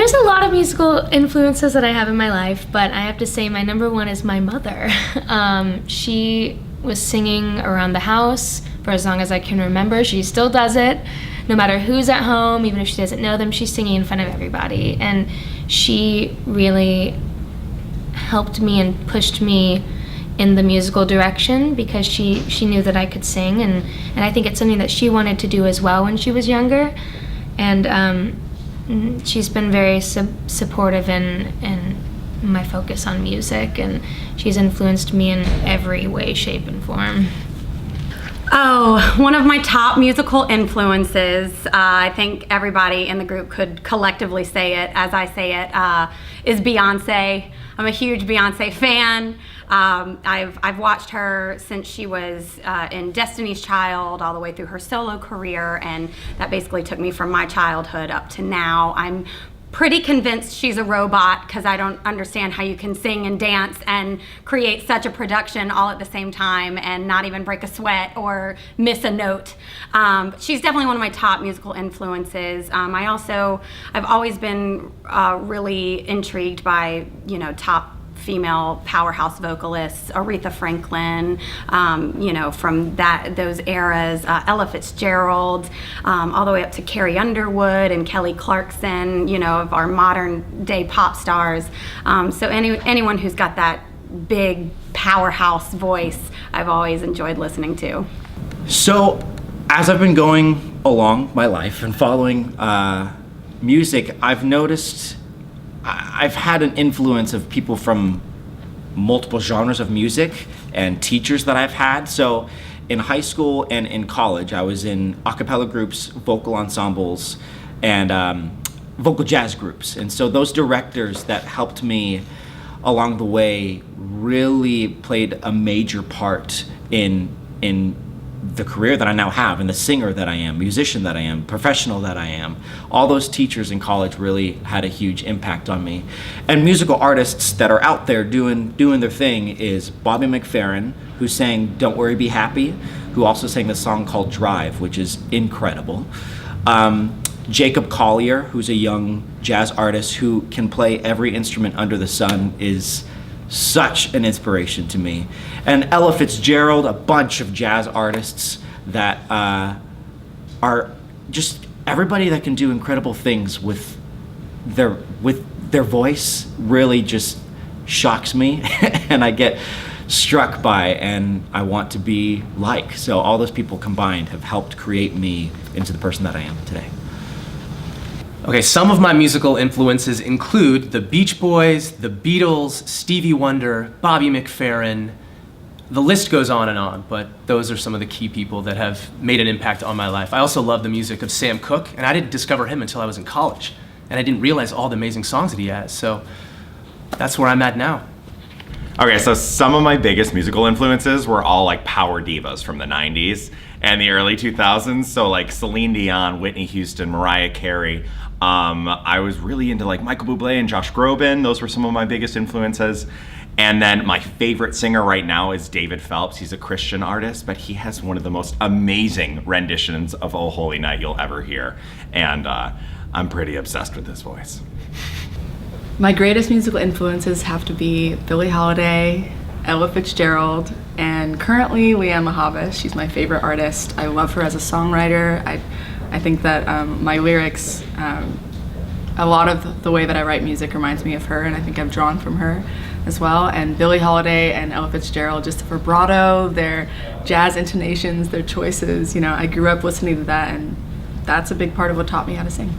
There's a lot of musical influences that I have in my life, but I have to say my number one is my mother. She was singing around the house for as long as I can remember. She still does it. No matter who's at home, even if she doesn't know them, she's singing in front of everybody. And she really helped me and pushed me in the musical direction because she knew that I could sing, and I think it's something that she wanted to do as well when she was younger. And she's been very supportive in my focus on music, and she's influenced me in every way, shape, and form. Oh, one of my top musical influences, I think everybody in the group could collectively say it as I say it, is Beyonce. I'm a huge Beyonce fan. I've watched her since she was in Destiny's Child all the way through her solo career, and that basically took me from my childhood up to now. I'm pretty convinced she's a robot because I don't understand how you can sing and dance and create such a production all at the same time and not even break a sweat or miss a note. She's definitely one of my top musical influences. I've always been really intrigued by, top female powerhouse vocalists, Aretha Franklin, from those eras, Ella Fitzgerald, all the way up to Carrie Underwood and Kelly Clarkson, of our modern day pop stars. So anyone who's got that big powerhouse voice, I've always enjoyed listening to. So, as I've been going along my life and following music, I've noticed I've had an influence of people from multiple genres of music and teachers that I've had. So in high school and in college, I was in a cappella groups, vocal ensembles, and vocal jazz groups. And so those directors that helped me along the way really played a major part in the career that I now have, and the singer that I am, musician that I am, professional that I am. All those teachers in college really had a huge impact on me. And musical artists that are out there doing their thing is Bobby Mcferrin, who sang Don't Worry, Be Happy, who also sang the song called Drive, which is incredible. Jacob Collier, who's a young jazz artist who can play every instrument under the sun, is such an inspiration to me. And Ella Fitzgerald, a bunch of jazz artists that are just everybody that can do incredible things with their voice really just shocks me and I get struck by and I want to be like. So all those people combined have helped create me into the person that I am today. Okay, some of my musical influences include the Beach Boys, the Beatles, Stevie Wonder, Bobby Mcferrin. The list goes on, but those are some of the key people that have made an impact on my life. I also love the music of Sam Cooke, and I didn't discover him until I was in college, and I didn't realize all the amazing songs that he has, so that's where I'm at now. Okay, so some of my biggest musical influences were all like power divas from the 90s and the early 2000s, so like Celine Dion, Whitney Houston, Mariah Carey. I was really into like Michael Bublé and Josh Groban. Those were some of my biggest influences. And then my favorite singer right now is David Phelps. He's a Christian artist, but he has one of the most amazing renditions of Oh Holy Night you'll ever hear. And I'm pretty obsessed with his voice. My greatest musical influences have to be Billie Holiday, Ella Fitzgerald, and currently Leanne Lahavas. She's my favorite artist. I love her as a songwriter. I think that my lyrics, a lot of the way that I write music reminds me of her, and I think I've drawn from her as well. And Billie Holiday and Ella Fitzgerald, just the vibrato, their jazz intonations, their choices. I grew up listening to that, and that's a big part of what taught me how to sing.